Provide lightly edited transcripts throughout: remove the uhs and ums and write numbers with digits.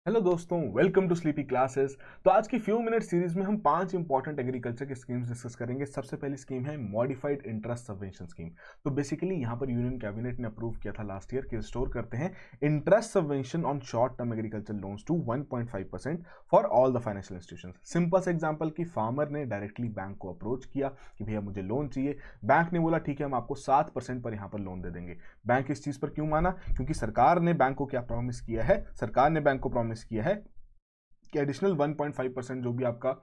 Hello दोस्तों, welcome to sleepy classes. तो आज की फ्यू मिनट सीरीज में हम 5 इंपॉर्टेंट एग्रीकल्चर की स्कीम्स डिस्कस करेंगे। सबसे पहली स्कीम है मॉडिफाइड इंटरेस्ट सबवेंशन स्कीम। तो बेसिकली यहाँ पर यूनियन कैबिनेट ने अप्रूव किया था लास्ट ईयर कि स्टोर करते हैं interest subvention on short term agriculture loans to 1.5% for all the financial institutions. Simple से एग्जांपल की फार्मर ने डायरेक्टली बैंक को अप्रोच किया कि भैया मुझे लोन चाहिए। बैंक ने बोला ठीक है, हम आपको 7% पर यहाँ पर लोन दे देंगे। बैंक इस चीज पर क्यों माना? क्योंकि सरकार ने बैंक को क्या प्रॉमिस किया है? सरकार ने बैंक को प्रॉमिस किया है कि एडिशनल 1.5% जो भी आपका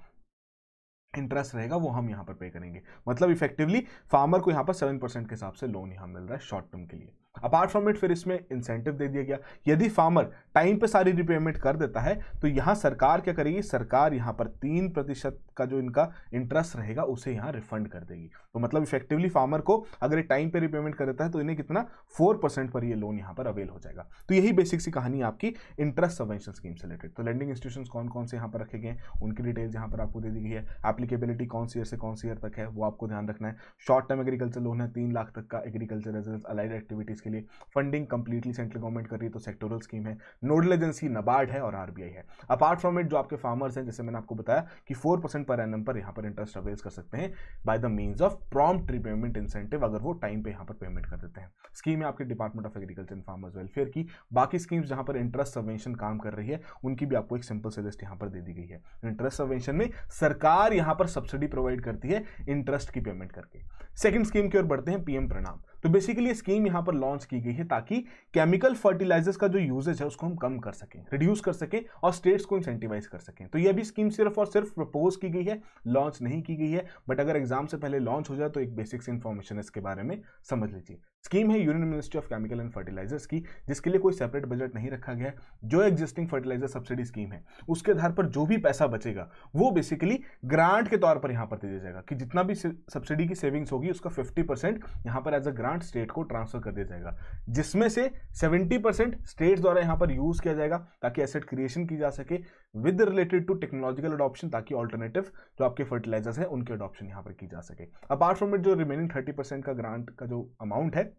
इंटरेस्ट रहेगा वो हम यहां पर पे करेंगे। मतलब इफेक्टिवली फार्मर को यहां पर 7% के हिसाब से लोन यहां मिल रहा है शॉर्ट टर्म के लिए। अपार्ट फ्रॉम इट फिर इसमें इंसेंटिव दे दिया गया। यदि फार्मर टाइम पे सारी रिपेमेंट कर देता है तो यहां सरकार क्या करेगी? सरकार यहां पर 3% का जो इनका इंटरेस्ट रहेगा उसे यहां रिफंड कर देगी। तो मतलब इफेक्टिवली फार्मर को अगर टाइम पे रिपेमेंट कर देता है तो इन्हें कितना 4% पर ये लोन यहां पर अवेल हो जाएगा। तो यही बेसिक सी कहानी आपकी इंटरेस्ट सबवेंशन स्कीम से रिलेटेड। तो लेंडिंग इंस्टीट्यूशंस कौन कौन से यहां पर रखे गए हैं उनकी डिटेल्स यहां पर आपको दे दी गई है। एप्लीकेबिलिटी कौन सी ईयर से कौन सी ईयर तक है वो आपको ध्यान रखना है। शॉर्ट टर्म एग्रीकल्चर लोन है 3 लाख तक का एग्रीकल्चर एज अलाइड एक्टिविटीज के लिए। फंडिंग कंप्लीटली सेंट्रल गवर्नमेंट कर रही है तो सेक्टोरल स्कीम है। नोडल एजेंसी नाबार्ड है और आरबीआई है। अपार्ट फ्रॉम इट जो आपके फार्मर्स हैं, जैसे मैंने आपको बताया कि 4% पर एनम पर यहां पर इंटरेस्ट अवेल कर सकते हैं by the means of prompt repayment incentive, अगर वो टाइम पे यहां पर पेमेंट कर देते हैं। स्कीम है आपके department of agriculture and farmers welfare की। बाकी स्कीम्स जहां पर इंटरेस्ट सबवेंशन काम कर रही है उनकी भी आपको एक सिंपल से लिस्ट यहां पर दे दी गई है। इंटरेस्ट सबवेंशन में सरकार यहां पर सब्सिडी प्रोवाइड करती है इंटरेस्ट की पेमेंट करके। सेकंड स्कीम की ओर बढ़ते हैं, पीएम प्रणाम। तो बेसिकली ये स्कीम यहां पर लॉन्च की गई है ताकि केमिकल फर्टिलाइजर्स का जो यूजेज है उसको हम कम कर सकें, रिड्यूस कर सकें और स्टेट्स को इंसेंटिवाइज कर सकें। तो ये भी स्कीम सिर्फ और सिर्फ प्रपोज की गई है, लॉन्च नहीं की गई है। बट अगर एग्जाम से पहले लॉन्च हो जाए तो एक बेसिक से इंफॉर्मेशन इसके बारे में समझ लीजिए। स्कीम है union ministry of chemical and fertilizers की, जिसके लिए कोई सेपरेट बजट नहीं रखा गया है। जो एग्जिस्टिंग फर्टिलाइजर सब्सिडी स्कीम है उसके आधार पर जो भी पैसा बचेगा वो बेसिकली ग्रांट के तौर पर यहां पर दे दिया जाएगा कि जितना भी सब्सिडी की सेविंग्स होगी उसका 50% यहां पर एज अ ग्रांट स्टेट को ट्रांसफर कर दिया जाएगा, जिसमें से 70% स्टेट्स द्वारा यहां पर यूज किया जाएगा ताकि एसेट क्रिएशन की जा सके with related to technological adoption, ताकि ऑल्टरनेटिव जो आपके फर्टिलाइजर्स है उनके अडॉप्शन यहां पर की जा सके। अपार्ट फ्रॉम इट जो रिमेनिंग 30% का ग्रांट का जो अमाउंट है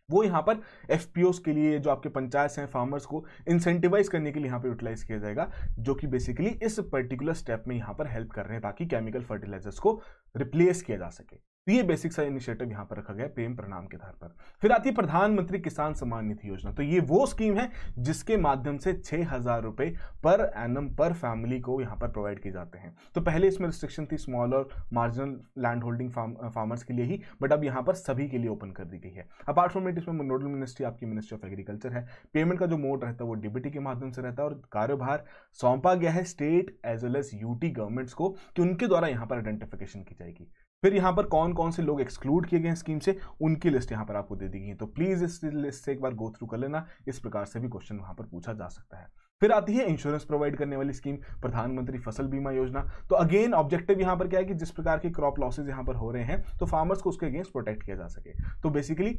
वो यहाँ पर एफपीओस के लिए, जो आपके पंचायत हैं, फार्मर्स को इंसेंटिवाइज करने के लिए यहाँ पर यूटिलाइज किया जाएगा, जो कि बेसिकली इस पर्टिकुलर स्टेप में यहाँ पर हेल्प कर रहे हैं ताकि केमिकल फर्टिलाइजर्स को रिप्लेस किया जा सके। तो ये बेसिक सा इनिशिएटिव यहाँ पर रखा गया पीएम प्रणाम के आधार पर। फिर आती है प्रधानमंत्री किसान सम्मान निधि योजना। तो ये वो स्कीम है जिसके माध्यम से 6,000 रुपए पर एनम पर फैमिली को यहाँ पर प्रोवाइड किए जाते हैं। तो पहले इसमें रिस्ट्रिक्शन थी स्मॉल और मार्जिनल लैंड होल्डिंग फार्मर्स के लिए ही, बट अब यहाँ पर सभी के लिए ओपन कर दी गई है। अपार्ट फ्रॉम इट इसमें नोडल मिनिस्ट्री आपकी मिनिस्ट्री ऑफ एग्रीकल्चर है। पेमेंट का जो मोड रहता है वो डीबीटी के माध्यम से रहता है और कार्यभार सौंपा गया है state as well as UT governments को कि उनके द्वारा यहाँ पर आइडेंटिफिकेशन की जाएगी। फिर यहाँ पर कौन कौन से लोग एक्सक्लूड किए गए हैं स्कीम से उनकी लिस्ट यहाँ पर आपको दे दी गई है। तो प्लीज इस लिस्ट से एक बार गो थ्रू कर लेना, इस प्रकार से भी क्वेश्चन वहां पर पूछा जा सकता है। फिर आती है इंश्योरेंस प्रोवाइड करने वाली स्कीम प्रधानमंत्री फसल बीमा योजना। तो अगेन ऑब्जेक्टिव यहाँ पर क्या है कि जिस प्रकार के क्रॉप लॉसेज यहाँ पर हो रहे हैं तो फार्मर्स को उसके अगेंस्ट प्रोटेक्ट किया जा सके। तो बेसिकली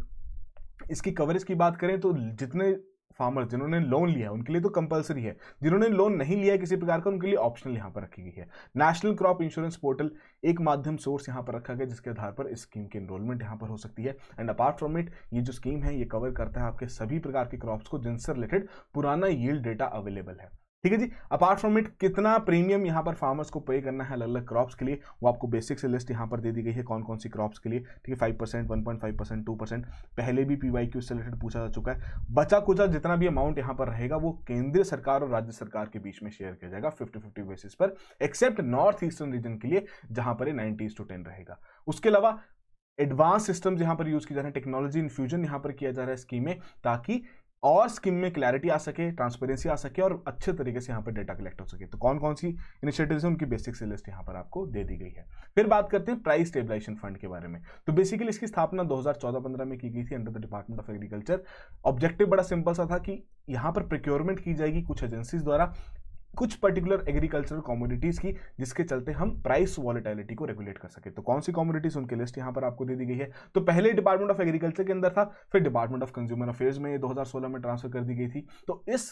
इसकी कवरेज की बात करें तो जितने फार्मर जिन्होंने लोन लिया है उनके लिए तो कंपलसरी है, जिन्होंने लोन नहीं लिया है किसी प्रकार का उनके लिए ऑप्शनल यहां पर रखी गई है। नेशनल क्रॉप इंश्योरेंस पोर्टल एक माध्यम सोर्स यहां पर रखा गया जिसके आधार पर इस स्कीम की एनरोलमेंट यहां पर हो सकती है। एंड अपार्ट फ्रॉम इट ये जो स्कीम है ये कवर करता है आपके सभी प्रकार के क्रॉप्स को जिनसे रिलेटेड पुराना यील्ड डेटा अवेलेबल है। ठीक है जी। अपार्ट फ्रॉम इट कितना प्रीमियम यहाँ पर फार्मर्स को पे करना है अलग अलग क्रॉप्स के लिए वो आपको बेसिक से लिस्ट यहाँ पर दे दी गई है, कौन कौन सी क्रॉप्स के लिए। ठीक है, 5%, 1.5%, 2%। पहले भी पीवाईक्यू से रिलेटेड पूछा जा चुका है। बचा कुचा जितना भी अमाउंट यहाँ पर रहेगा वो केंद्रीय सरकार और राज्य सरकार के बीच में शेयर किया जाएगा 50-50 बेसिस पर, एक्सेप्ट नॉर्थ ईस्टर्न रीजन के लिए जहां पर 90:10 रहेगा। उसके अलावा एडवांस सिस्टम्स यहाँ पर यूज किए जा रहे हैं, टेक्नोलॉजी इन्फ्यूजन यहाँ पर किया जा रहा है स्कीम में ताकि और स्कीम में क्लैरिटी आ सके, ट्रांसपेरेंसी आ सके और अच्छे तरीके से यहाँ पर डेटा कलेक्ट हो सके। तो कौन कौन सी इनिशिएटिव्स हैं उनकी बेसिक से लिस्ट यहाँ पर आपको दे दी गई है। फिर बात करते हैं प्राइस स्टेबलाइजेशन फंड के बारे में। तो बेसिकली इसकी स्थापना 2014-15 में की गई थी under the department of agriculture. Objective बड़ा सिंपल सा था कि यहाँ पर प्रोक्योरमेंट की जाएगी कुछ एजेंसीज द्वारा कुछ पर्टिकुलर एग्रीकल्चरल कमोडिटीज की, जिसके चलते हम प्राइस वॉलेटिलिटी को रेगुलेट कर सके। तो कौन सी कमोडिटीज उनकी लिस्ट यहां पर आपको दे दी गई है। तो पहले डिपार्टमेंट ऑफ एग्रीकल्चर के अंदर था, फिर डिपार्टमेंट ऑफ कंज्यूमर अफेयर्स में 2016 में ट्रांसफर कर दी गई थी। तो इस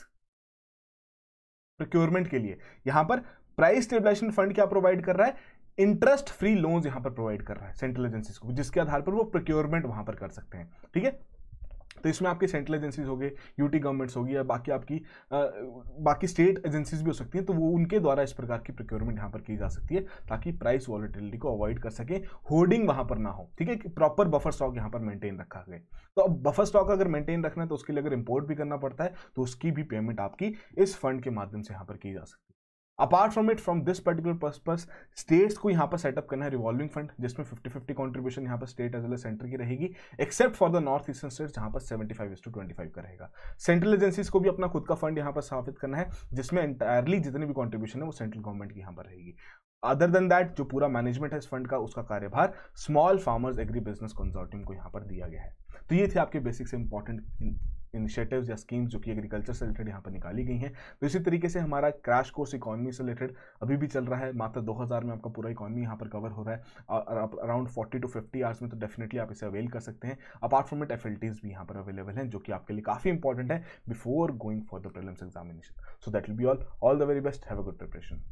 प्रोक्योरमेंट के लिए यहां पर प्राइस स्टेबलाइजेशन फंड क्या प्रोवाइड कर रहा है? इंटरेस्ट फ्री लोन्स यहां पर प्रोवाइड कर रहा है सेंट्रल एजेंसीज को, जिसके आधार पर वो प्रोक्योरमेंट वहां पर कर सकते हैं। ठीक है, तो इसमें आपकी सेंट्रल एजेंसीज हो गए, यूटी गवर्नमेंट्स होगी, या बाकी आपकी बाकी स्टेट एजेंसीज भी हो सकती हैं, तो वो उनके द्वारा इस प्रकार की प्रोक्योरमेंट यहाँ पर की जा सकती है ताकि प्राइस वॉलेटिलिटी को अवॉइड कर सके, होर्डिंग वहां पर ना हो, ठीक है, कि प्रॉपर बफर स्टॉक यहाँ पर मेंटेन रखा गया। तो अब बफर स्टॉक अगर मेंटेन रखना है तो उसके लिए अगर इंपोर्ट भी करना पड़ता है तो उसकी भी पेमेंट आपकी इस फंड के माध्यम से यहाँ पर की जा सकती है। Apart from it, from this particular purpose, states को यहाँ पर सेटअप करना है रिवॉल्विंग फंड, जिसमें 50-50 कंट्रीब्यूशन यहाँ पर state as well as centre की रहेगी, except for the north eastern states जहाँ पर 75:25 का रहेगा। सेंट्रल एजेंसीज को भी अपना खुद का फंड यहाँ पर स्थापित करना है, जिसमें एंटायरली जितनी भी कंट्रीब्यूशन है वो सेंट्रल गवर्नमेंट की यहाँ पर रहेगी। अदर देन दैट, जो पूरा मैनेजमेंट है इस फंड का, उसका कार्यभार small farmers agri business consortium को यहाँ पर दिया गया है। तो ये थे आपके बेसिक से इंपॉर्टेंट इनिशिएटिव्स या स्कीम्स जो कि एग्रीकल्चर से रिलेटेड यहाँ पर निकाली गई हैं। तो इसी तरीके से हमारा क्रैश कोर्स इकोनॉमी से रिलेटेड अभी भी चल रहा है, मात्र 2000 में आपका पूरा इकोनॉमी यहाँ पर कवर हो रहा है, और अराउंड 40 to 50 आवर्स में, तो डेफिनेटली आप इसे अवेल कर सकते हैं। अपार्ट फ्रॉम इट, एफएलटीज भी यहाँ पर अवेलेबल हैं जो कि आपके लिए काफी इंपॉर्टेंट है before going for the prelims examination. So that will be all the very best, have a good preparation.